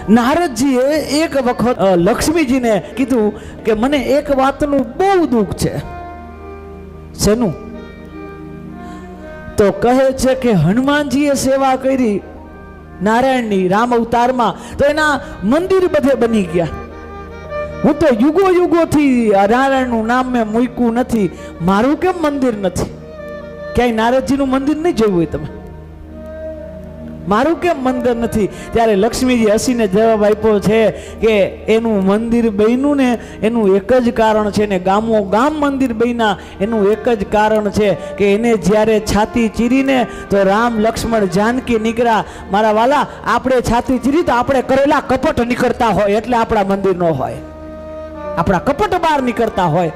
નારદજીએ એક વખત લક્ષ્મીજીને કીધું કે મને એક વાતનું બહુ દુઃખ છે. શેનું? તો કહે છે કે હનુમાનજીએ સેવા કરી નારાયણની રામ અવતારમાં, તો એના મંદિર બધે બની ગયા. હું તો યુગો યુગોથી નારાયણનું નામ મેં મૂક્યું નથી, મારું કેમ મંદિર નથી? ક્યાંય નારદજીનું મંદિર નહીં જોયું હોય તમે? મારું કેમ મંદિર નથી? ત્યારે લક્ષ્મીજી હસીને જવાબ આપ્યો છે કે એનું મંદિર બન્યું ને એનું એક જ કારણ છે, ને ગામો ગામ મંદિર બન્યા એનું એક જ કારણ છે કે એને જ્યારે છાતી ચીરીને તો રામ લક્ષ્મણ જાનકી નીકળ્યા. મારા વાલા, આપણે છાતી ચીરી તો આપણે કરેલા કપટ નીકળતા હોય એટલે આપણા મંદિર ન હોય, આપણા કપટ બહાર નીકળતા હોય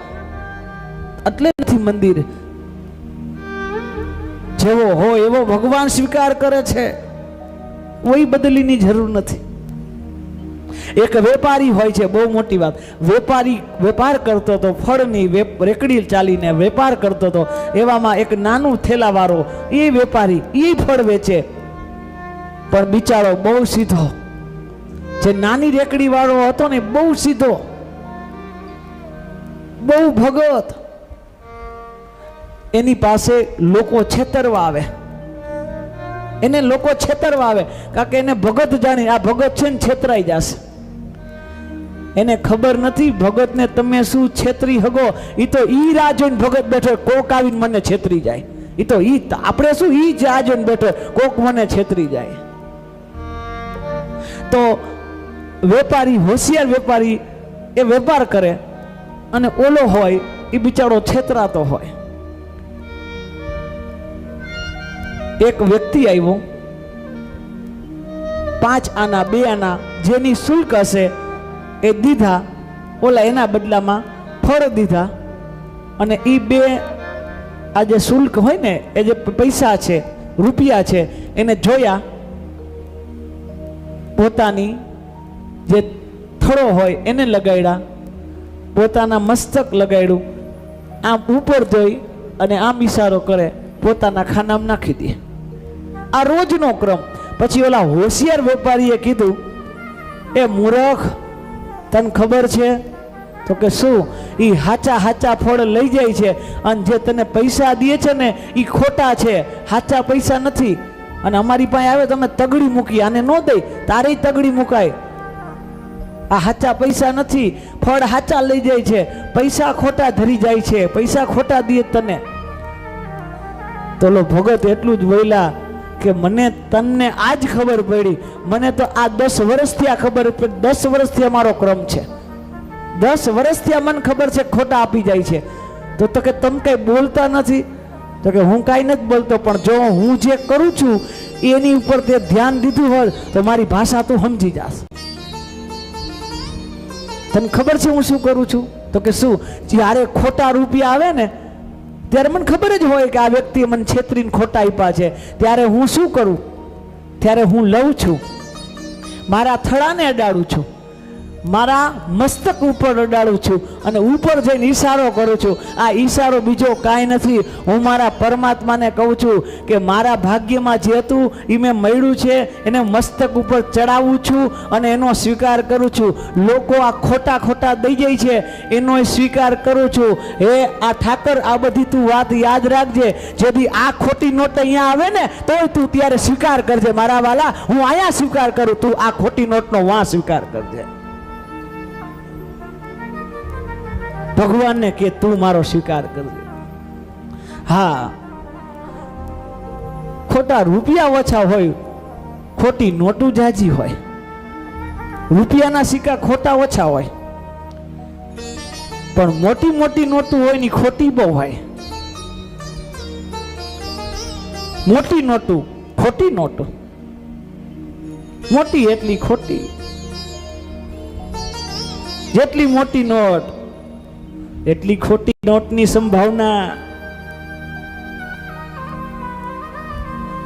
એટલે નથી મંદિર. જેવો હોય એવો ભગવાન સ્વીકાર કરે છે, કોઈ બદલીની જરૂર નથી. એક વેપારી હોય છે, બહુ મોટી વાત. વેપારી વેપાર કરતો હતો, ફળની રેકડી ચાલીને વેપાર કરતો હતો. એવામાં એક નાનું થેલાવાળો એ વેપારી એ ફળ વેચે, પણ બિચારો બહુ સીધો. જે નાની રેકડી વાળો હતો ને બહુ સીધો, બહુ ભગત. એની પાસે લોકો છેતરવા આવે, એને લોકો છેતરવા આવે, કારણ કે એને ભગત જાણી આ ભગત છે ને છેતરાઈ જશે. એને ખબર નથી ભગતને તમે શું છેતરી હગો. ઈ તો ઈ રાહ જોઈને ભગત બેઠો, કોક આવીને મને છેતરી જાય. ઈ તો ઈ આપણે શું ઈ જ રાહ જોઈને બેઠો, કોક મને છેતરી જાય. તો વેપારી, હોશિયાર વેપારી એ વેપાર કરે, અને ઓલો હોય એ બિચારો છેતરાતો હોય. એક વ્યક્તિ આવ્યો, 5 આના 2 આના જેની શુલ્ક હશે એ દીધા, ઓલા એના બદલામાં ફળ દીધા. અને એ 2 આ જે શુલ્ક હોય ને એ જે પૈસા છે, રૂપિયા છે, એને જોયા, પોતાની જે થડો હોય એને લગાડ્યા, પોતાના મસ્તક લગાડ્યું, આમ ઉપર જોઈ અને આમ ઈશારો કરે, પોતાના ખાનામાં નાખી દે. આ રોજનો ક્રમ. પછી ઓલા હોશિયાર વેપારીએ કીધું, એ મૂર્ખ, તને ખબર છે? તો કે શું? એ હાચા હાચા ફળ લઈ જાય છે, અને જે તને પૈસા દે છે ને એ ખોટા છે, હાચા પૈસા નથી. અને અમારી પાસે આવે તમે તગડી મૂકી, આને ન દઈ, તારે તગડી મુકાય. આ હાચા પૈસા નથી, ફળ હાચા લઈ જાય છે, પૈસા ખોટા ધરી જાય છે, પૈસા ખોટા દે તને. તો લો ભગત એટલું જ બોલ્યા કે મને તમને આજ ખબર પડી, મને તો આ 10 વર્ષથી આ ખબર પડી. 10 વર્ષથી અમારો ક્રમ છે, 10 વર્ષથી મને ખબર છે ખોટા આપી જાય છે. તો કે તમે કઈ બોલતા નથી? તો કે હું કાંઈ નથી બોલતો, પણ જો હું જે કરું છું એની ઉપર તે ધ્યાન દીધું હોય તો મારી ભાષા તું સમજી જાસ. તને ખબર છે હું શું કરું છું? તો કે શું? જ્યારે ખોટા રૂપિયા આવે ને ત્યારે મને ખબર જ હોય કે આ વ્યક્તિએ મને છેતરીને ખોટા આપ્યા છે, ત્યારે હું શું કરું? ત્યારે હું લઉં છું, મારા થડાને અડાડું છું, મારા મસ્તક ઉપર અડાડું છું, અને ઉપર જઈને ઈશારો કરું છું. આ ઈશારો બીજો કાંઈ નથી, હું મારા પરમાત્માને કહું છું કે મારા ભાગ્યમાં જે હતું એ મેં મળ્યું છે, એને મસ્તક ઉપર ચડાવું છું અને એનો સ્વીકાર કરું છું. લોકો આ ખોટા ખોટા દઈ જાય છે એનો સ્વીકાર કરું છું. હે આ ઠાકર, આ બધી તું વાત યાદ રાખજે. જેથી આ ખોટી નોટ અહીંયા આવે ને તોય તું ત્યારે સ્વીકાર કરજે. મારા વાલા, હું અહીંયા સ્વીકાર કરું, તું આ ખોટી નોટનો વાં સ્વીકાર કરજે. ભગવાનને કે તું મારો સ્વીકાર કરજે. હા, ખોટા રૂપિયા ઓછા હોય, ખોટી નોટું જાજી હોય. રૂપિયાના સિક્કા ખોટા ઓછા હોય, પણ મોટી મોટી નોટું હોય ની ખોટી બહુ હોય. મોટી નોટું, ખોટી નોટું, મોટી એટલી ખોટી. જેટલી મોટી નોટ એટલી ખોટી નોટની સંભાવના.